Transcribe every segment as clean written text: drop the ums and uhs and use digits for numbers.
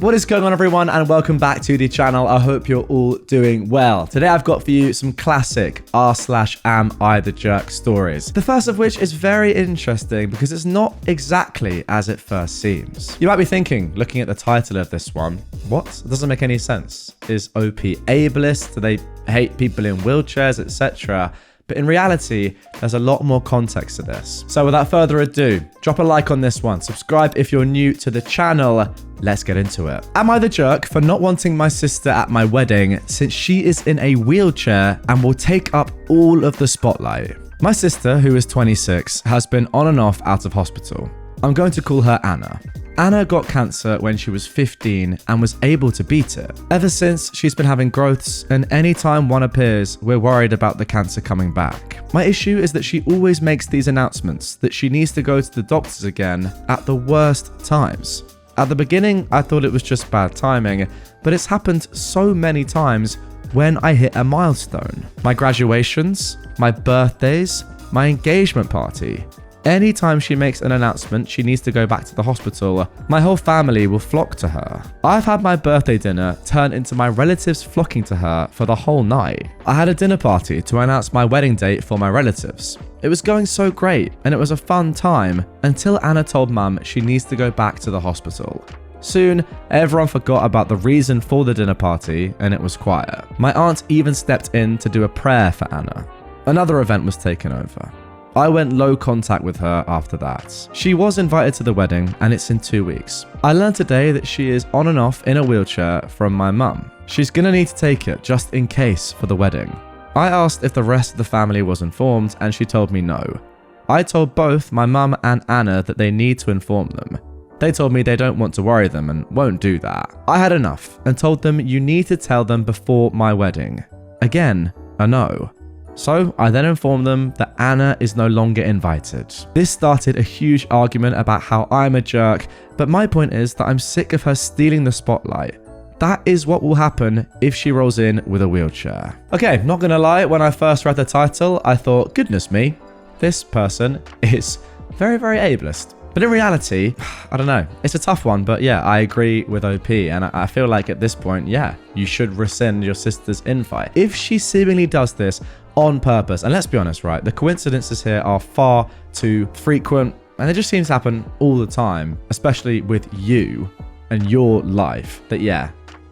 What is going on, everyone, and welcome back to the channel. I hope you're all doing well. Today I've got for you some classic r/am-I-the-jerk stories. The first of which is very interesting because it's not exactly as it first seems. You might be thinking, looking at the title of this one, what? It doesn't make any sense. Is OP ableist? Do they hate people in wheelchairs, etc.? But in reality, there's a lot more context to this. So without further ado, drop a like on this one. Subscribe if you're new to the channel. Let's get into it. Am I the jerk for not wanting my sister at my wedding since she is in a wheelchair and will take up all of the spotlight? My sister, who is 26, has been on and off out of hospital. I'm going to call her Anna. Anna got cancer when she was 15 and was able to beat it. Ever since, she's been having growths, and anytime one appears, we're worried about the cancer coming back. My issue is that she always makes these announcements that she needs to go to the doctors again at the worst times. At the beginning, I thought it was just bad timing, but it's happened so many times when I hit a milestone. My graduations, my birthdays, my engagement party. Anytime she makes an announcement she needs to go back to the hospital, my whole family will flock to her. I've had my birthday dinner turn into my relatives flocking to her for the whole night. I had a dinner party to announce my wedding date for my relatives. It was going so great and it was a fun time until Anna told Mum she needs to go back to the hospital. Soon, everyone forgot about the reason for the dinner party and it was quiet. My aunt even stepped in to do a prayer for Anna. Another event was taken over. I went low contact with her after that. She was invited to the wedding and it's in 2 weeks. I learned today that she is on and off in a wheelchair from my mum. She's gonna need to take it just in case for the wedding. I asked if the rest of the family was informed and she told me no. I told both my mum and Anna that they need to inform them. They told me they don't want to worry them and won't do that. I had enough and told them you need to tell them before my wedding. Again, a no. So I then informed them that Anna is no longer invited. This started a huge argument about how I'm a jerk, but my point is that I'm sick of her stealing the spotlight. That is what will happen if she rolls in with a wheelchair. Okay, not gonna lie, when I first read the title, I thought, goodness me, this person is very, very ableist. But in reality, I don't know. It's a tough one, but yeah, I agree with OP. And I feel like at this point, yeah, you should rescind your sister's invite. If she seemingly does this on purpose, and let's be honest, right? The coincidences here are far too frequent and it just seems to happen all the time, especially with you and your life, that yeah,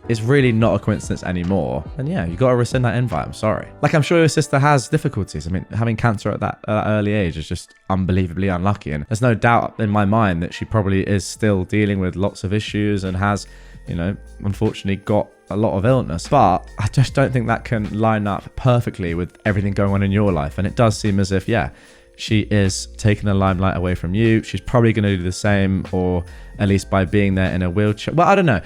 it's really not a coincidence anymore. And yeah, you got to rescind that invite. I'm sorry. Like, I'm sure your sister has difficulties. I mean, having cancer at that early age is just unbelievably unlucky. And there's no doubt in my mind that she probably is still dealing with lots of issues and has, you know, unfortunately got a lot of illness. But I just don't think that can line up perfectly with everything going on in your life. And it does seem as if, yeah, she is taking the limelight away from you. She's probably going to do the same, or at least by being there in a wheelchair. Well, I don't know.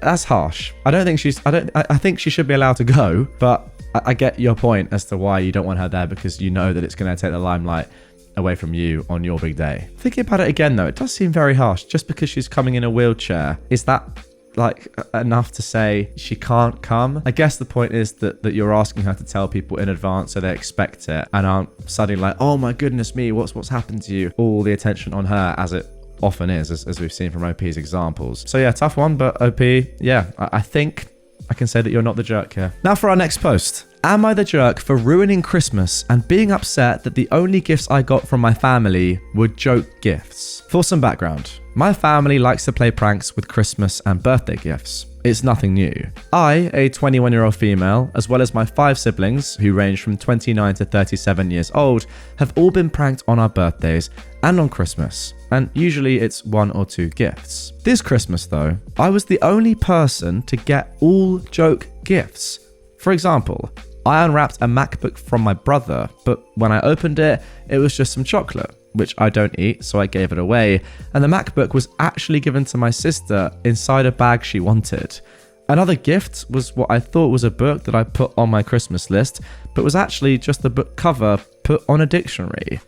That's harsh. I think she should be allowed to go, but I get your point as to why you don't want her there, because you know that it's going to take the limelight away from you on your big day. Thinking about it again though, it does seem very harsh. Just because she's coming in a wheelchair, is that like enough to say she can't come? I guess the point is that you're asking her to tell people in advance so they expect it and aren't suddenly like, oh my goodness me, what's happened to you? All the attention on her, as it often is, as we've seen from OP's examples. So yeah, tough one, but OP, yeah, I think I can say that you're not the jerk here. Now for our next post. Am I the jerk for ruining Christmas and being upset that the only gifts I got from my family were joke gifts? For some background, my family likes to play pranks with Christmas and birthday gifts. It's nothing new. I, a 21-year-old female, as well as my 5 siblings, who range from 29 to 37 years old, have all been pranked on our birthdays and on Christmas, and usually it's 1 or 2 gifts. This Christmas though, I was the only person to get all joke gifts. For example, I unwrapped a MacBook from my brother, but when I opened it, it was just some chocolate, which I don't eat, so I gave it away, and the MacBook was actually given to my sister inside a bag she wanted. Another gift was what I thought was a book that I put on my Christmas list, but was actually just the book cover put on a dictionary.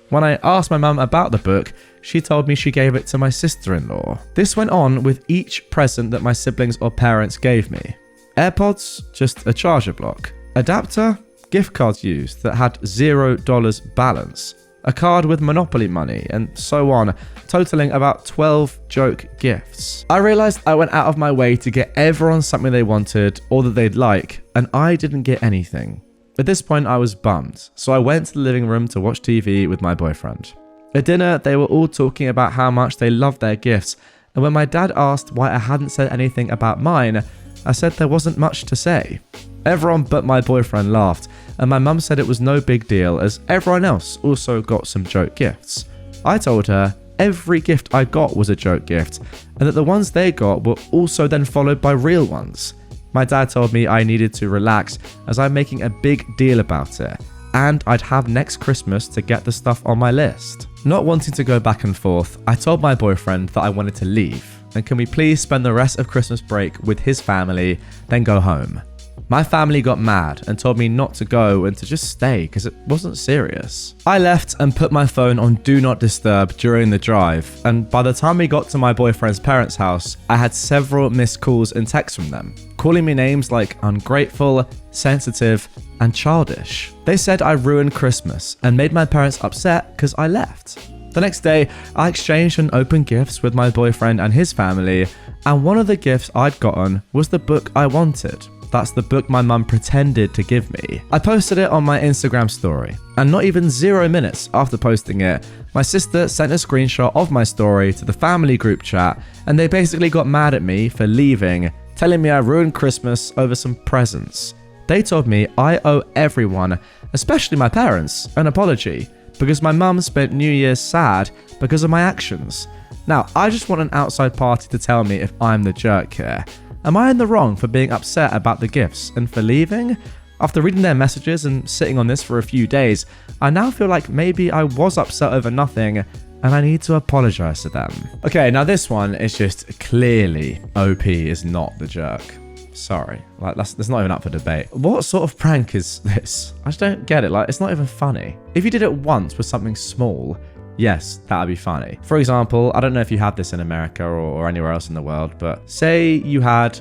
When I asked my mum about the book, she told me she gave it to my sister-in-law. This went on with each present that my siblings or parents gave me. AirPods, just a charger block. Adapter, gift cards used that had $0 balance. a card with Monopoly money, and so on, totaling about 12 joke gifts. I realized I went out of my way to get everyone something they wanted or that they'd like, and I didn't get anything. At this point, I was bummed, so I went to the living room to watch TV with my boyfriend. At dinner, they were all talking about how much they loved their gifts, and when my dad asked why I hadn't said anything about mine, I said there wasn't much to say. Everyone but my boyfriend laughed, and my mum said it was no big deal as everyone else also got some joke gifts. I told her every gift I got was a joke gift, and that the ones they got were also then followed by real ones. My dad told me I needed to relax as I'm making a big deal about it, and I'd have next Christmas to get the stuff on my list. Not wanting to go back and forth, I told my boyfriend that I wanted to leave, and can we please spend the rest of Christmas break with his family, then go home. My family got mad and told me not to go and to just stay because it wasn't serious. I left and put my phone on Do Not Disturb during the drive, and by the time we got to my boyfriend's parents' house, I had several missed calls and texts from them, calling me names like ungrateful, sensitive, and childish. They said I ruined Christmas and made my parents upset because I left. The next day, I exchanged and opened gifts with my boyfriend and his family, and one of the gifts I'd gotten was the book I wanted. That's the book my mum pretended to give me. I posted it on my Instagram story, and not even 0 minutes after posting it, my sister sent a screenshot of my story to the family group chat, and they basically got mad at me for leaving, telling me I ruined Christmas over some presents. They told me I owe everyone, especially my parents, an apology, because my mum spent New Year's sad because of my actions. Now, I just want an outside party to tell me if I'm the jerk here. Am I in the wrong for being upset about the gifts and for leaving? After reading their messages and sitting on this for a few days, I now feel like maybe I was upset over nothing and I need to apologize to them. Okay, now this one is just clearly OP is not the jerk. Sorry, like that's not even up for debate. What sort of prank is this? I just don't get it. Like, it's not even funny. If you did it once with something small, yes, that'd be funny. For example, I don't know if you have this in America or anywhere else in the world, but say you had,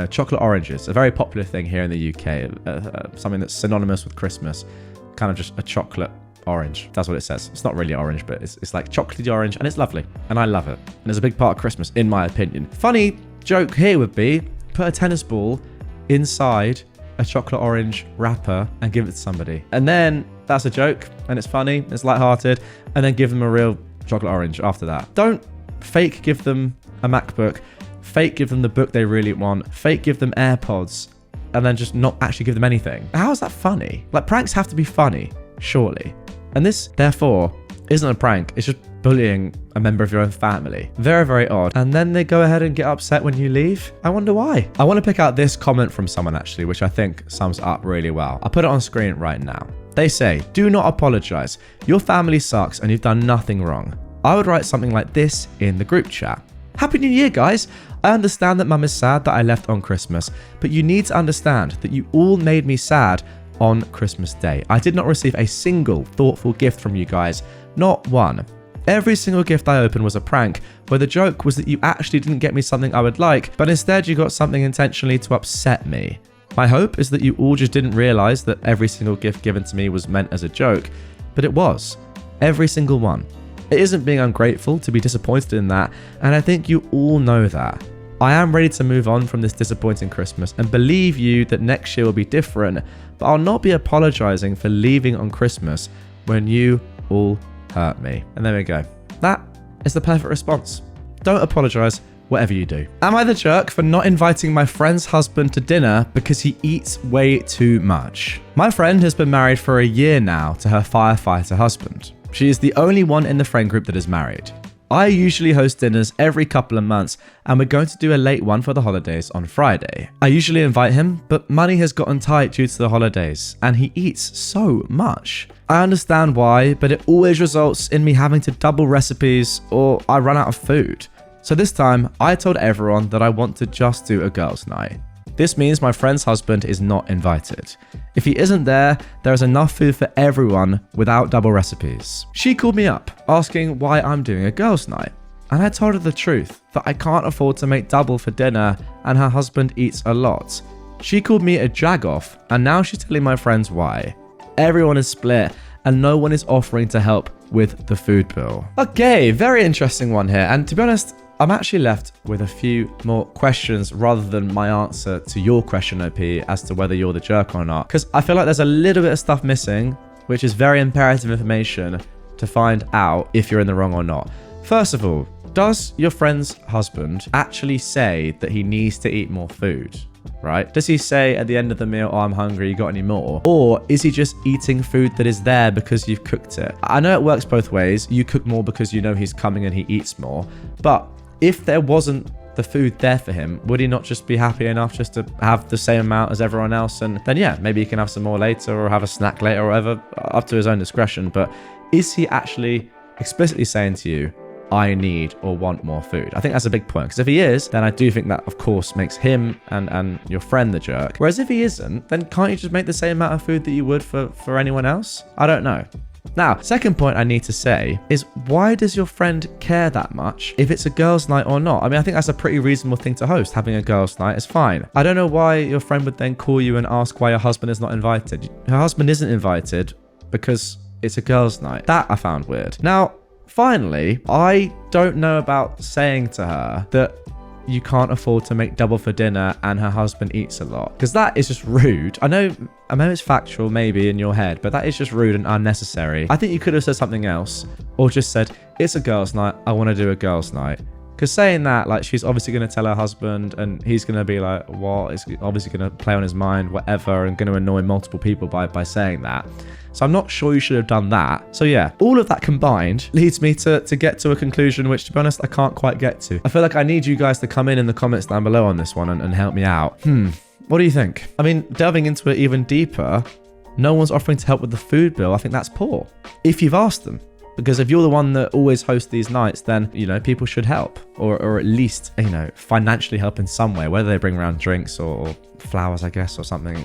chocolate oranges, a very popular thing here in the UK, something that's synonymous with Christmas, kind of just a chocolate orange. That's what it says. It's not really orange, but it's like chocolatey orange, and it's lovely, and I love it. And it's a big part of Christmas, in my opinion. Funny joke here would be, put a tennis ball inside a chocolate orange wrapper and give it to somebody. And then that's a joke, and it's funny, it's lighthearted, and then give them a real chocolate orange after that. Don't fake give them a MacBook, fake give them the book they really want, fake give them AirPods, and then just not actually give them anything. How is that funny? Like, pranks have to be funny, surely. And this, therefore, isn't a prank, it's just bullying a member of your own family. Very, very odd. And then they go ahead and get upset when you leave. I wonder why. I want to pick out this comment from someone actually, which I think sums it up really well. I'll put it on screen right now. They say, do not apologize. Your family sucks and you've done nothing wrong. I would write something like this in the group chat. Happy New Year, guys. I understand that mum is sad that I left on Christmas, but you need to understand that you all made me sad on Christmas Day. I did not receive a single thoughtful gift from you guys. Not one. Every single gift I opened was a prank, where the joke was that you actually didn't get me something I would like, but instead you got something intentionally to upset me. My hope is that you all just didn't realize that every single gift given to me was meant as a joke, but it was. Every single one. It isn't being ungrateful to be disappointed in that, and I think you all know that. I am ready to move on from this disappointing Christmas and believe you that next year will be different, but I'll not be apologizing for leaving on Christmas when you all hurt me. And there we go. That is the perfect response. Don't apologize, whatever you do. Am I the jerk for not inviting my friend's husband to dinner because he eats way too much? My friend has been married for a year now to her firefighter husband. She is the only one in the friend group that is married. I usually host dinners every couple of months, and we're going to do a late one for the holidays on Friday. I usually invite him, but money has gotten tight due to the holidays, and he eats so much. I understand why, but it always results in me having to double recipes or I run out of food. So this time, I told everyone that I want to just do a girls' night. This means my friend's husband is not invited. If he isn't there, there is enough food for everyone without double recipes. She called me up, asking why I'm doing a girls' night. And I told her the truth, that I can't afford to make double for dinner and her husband eats a lot. She called me a jagoff, and now she's telling my friends why. Everyone is split, and no one is offering to help with the food bill. Okay, very interesting one here. And to be honest, I'm actually left with a few more questions rather than my answer to your question, OP, as to whether you're the jerk or not. Because I feel like there's a little bit of stuff missing, which is very imperative information to find out if you're in the wrong or not. First of all, does your friend's husband actually say that he needs to eat more food? Right? Does he say at the end of the meal, oh, I'm hungry, you got any more? Or is he just eating food that is there because you've cooked it? I know it works both ways. You cook more because you know he's coming and he eats more. But if there wasn't the food there for him, would he not just be happy enough just to have the same amount as everyone else? And then, yeah, maybe he can have some more later or have a snack later or whatever, up to his own discretion. But is he actually explicitly saying to you, I need or want more food? I think that's a big point, because if he is, then I do think that, of course, makes him and your friend the jerk. Whereas if he isn't, then can't you just make the same amount of food that you would for anyone else? I don't know. Now, second point I need to say is, why does your friend care that much if it's a girls' night or not? I mean, I think that's a pretty reasonable thing to host. Having a girls' night is fine. I don't know why your friend would then call you and ask why your husband is not invited. Her husband isn't invited because it's a girls' night. That I found weird. Now, finally, I don't know about saying to her that you can't afford to make double for dinner and her husband eats a lot, because that is just rude. I know it's factual maybe in your head, but that is just rude and unnecessary. I think you could have said something else, or just said, it's a girls' night, I want to do a girls' night. Because saying that, like, she's obviously going to tell her husband and he's going to be like, what? It's obviously going to play on his mind, whatever, and going to annoy multiple people by saying that. So I'm not sure you should have done that. So yeah, all of that combined leads me to get to a conclusion, which, to be honest, I can't quite get to. I feel like I need you guys to come in the comments down below on this one and help me out. What do you think? I mean, delving into it even deeper, no one's offering to help with the food bill. I think that's poor. If you've asked them. Because if you're the one that always hosts these nights, then, you know, people should help, or at least, you know, financially help in some way, whether they bring around drinks or flowers, I guess, or something.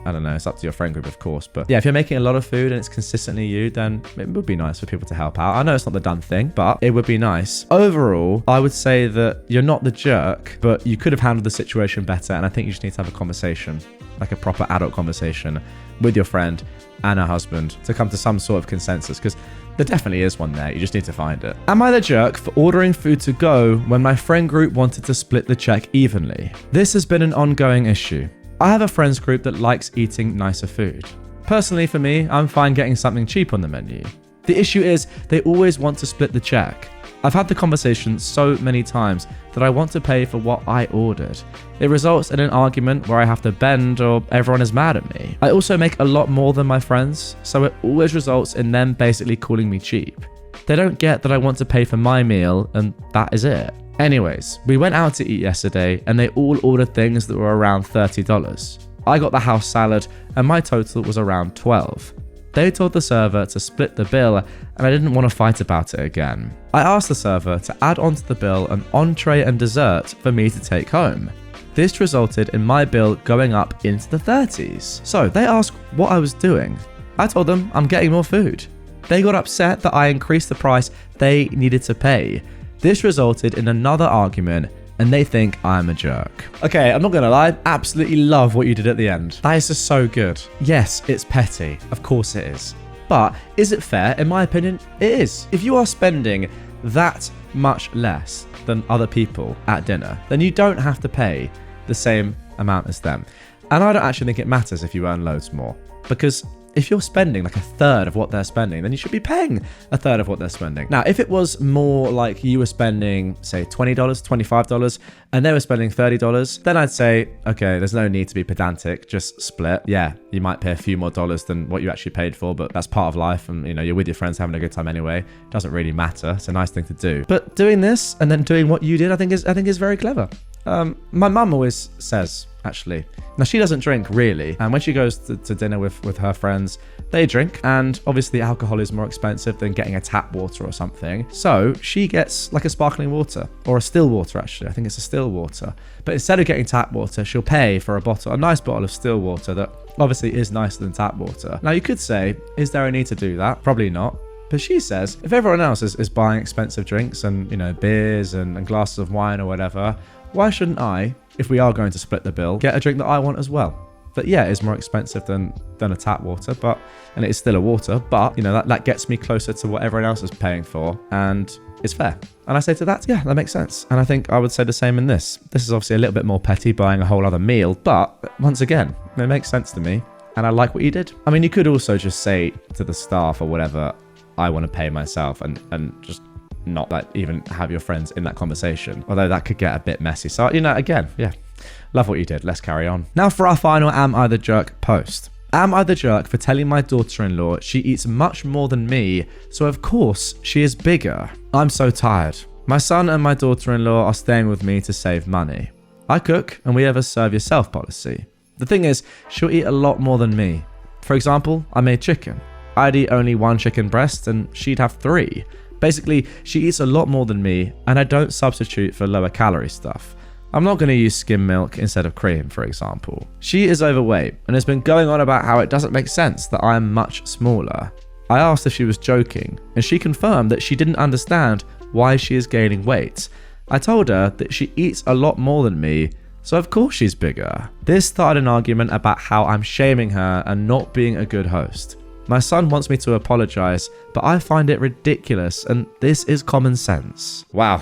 I don't know. It's up to your friend group, of course. But yeah, if you're making a lot of food and it's consistently you, then it would be nice for people to help out. I know it's not the done thing, but it would be nice. Overall, I would say that you're not the jerk, but you could have handled the situation better. And I think you just need to have a conversation, like a proper adult conversation with your friend and her husband to come to some sort of consensus, because there definitely is one there. You just need to find it. Am I the jerk for ordering food to go when my friend group wanted to split the check evenly? This has been an ongoing issue. I have a friends group that likes eating nicer food. Personally, for me, I'm fine getting something cheap on the menu. The issue is they always want to split the check. I've had the conversation so many times that I want to pay for what I ordered. It results in an argument where I have to bend or everyone is mad at me. I also make a lot more than my friends, so it always results in them basically calling me cheap. They don't get that I want to pay for my meal, and that is it. Anyways, we went out to eat yesterday and they all ordered things that were around $30. I got the house salad and my total was around $12. They told the server to split the bill, and I didn't want to fight about it again. I asked the server to add onto the bill an entree and dessert for me to take home. This resulted in my bill going up into the 30s. So they asked what I was doing. I told them I'm getting more food. They got upset that I increased the price they needed to pay. This resulted in another argument, and they think I'm a jerk. Okay, I'm not gonna lie, absolutely love what you did at the end. That is just so good. Yes, it's petty. Of course it is. But is it fair? In my opinion, it is. If you are spending that much less than other people at dinner, then you don't have to pay the same amount as them. And I don't actually think it matters if you earn loads more, because if you're spending like a third of what they're spending, then you should be paying a third of what they're spending. Now, if it was more like you were spending, say, $20, $25, and they were spending $30, then I'd say, okay, there's no need to be pedantic, just split. Yeah, you might pay a few more dollars than what you actually paid for, but that's part of life, and you know, you're with your friends having a good time anyway. It doesn't really matter. It's a nice thing to do. But doing this and then doing what you did, I think is very clever. My mum always says, actually, now she doesn't drink really, and when she goes to dinner with her friends, they drink, and obviously alcohol is more expensive than getting a tap water or something, so she gets like a sparkling water, or a still water. Actually, I think it's a still water, but instead of getting tap water, she'll pay for a nice bottle of still water that obviously is nicer than tap water. Now you could say, is there a need to do that? Probably not. But she says, if everyone else is buying expensive drinks and, you know, beers and glasses of wine or whatever, why shouldn't I, if we are going to split the bill, get a drink that I want as well? But yeah, it's more expensive than a tap water, and it is still a water, but you know, that gets me closer to what everyone else is paying for, and it's fair. And I say to that, yeah, that makes sense. And I think I would say the same in this. This is obviously a little bit more petty, buying a whole other meal, but once again, it makes sense to me. And I like what you did. I mean, you could also just say to the staff or whatever, I want to pay myself, and just not like even have your friends in that conversation. Although that could get a bit messy. So, you know, again, yeah, love what you did. Let's carry on. Now for our final Am I the Jerk post. Am I the jerk for telling my daughter-in-law she eats much more than me, so of course she is bigger? I'm so tired. My son and my daughter-in-law are staying with me to save money. I cook and we have a serve yourself policy. The thing is, she'll eat a lot more than me. For example, I made chicken. I'd eat only 1 chicken breast and she'd have 3. Basically, she eats a lot more than me, and I don't substitute for lower calorie stuff. I'm not going to use skim milk instead of cream, for example. She is overweight and has been going on about how it doesn't make sense that I am much smaller. I asked if she was joking, and she confirmed that she didn't understand why she is gaining weight. I told her that she eats a lot more than me, so of course she's bigger. This started an argument about how I'm shaming her and not being a good host. My son wants me to apologize, but I find it ridiculous, and this is common sense. Wow,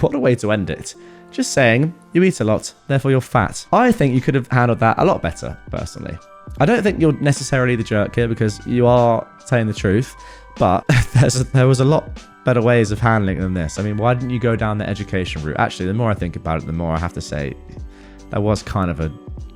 what a way to end it. Just saying, you eat a lot, therefore you're fat. I think you could have handled that a lot better, personally. I don't think you're necessarily the jerk here because you are telling the truth, but there was a lot better ways of handling it than this. I mean, why didn't you go down the education route? Actually, the more I think about it, the more I have to say that was kind of a,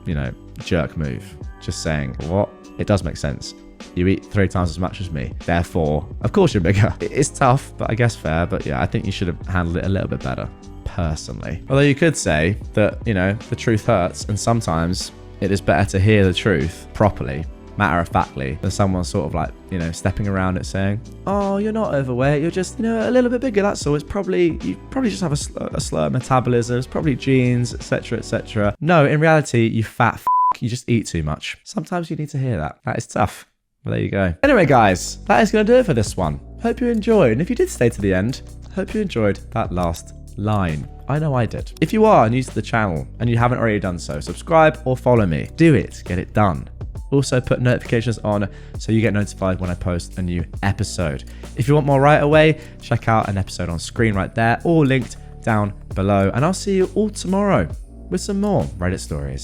you know, jerk move. Just saying, what? It does make sense. You eat 3 times as much as me, therefore, of course you're bigger. It's tough, but I guess fair. But yeah, I think you should have handled it a little bit better, personally. Although you could say that, you know, the truth hurts, and sometimes it is better to hear the truth properly, matter-of-factly, than someone sort of like, you know, stepping around it saying, oh, you're not overweight, you're just, you know, a little bit bigger, that's all. It's probably, you probably just have a slower metabolism, it's probably genes, etc., etc. No, in reality, you fat f***, you just eat too much. Sometimes you need to hear that. That is tough. Well, there you go. Anyway, guys, that is going to do it for this one. Hope you enjoyed. And if you did stay to the end, hope you enjoyed that last line. I know I did. If you are new to the channel and you haven't already done so, subscribe or follow me. Do it. Get it done. Also, put notifications on so you get notified when I post a new episode. If you want more right away, check out an episode on screen right there or linked down below. And I'll see you all tomorrow with some more Reddit stories.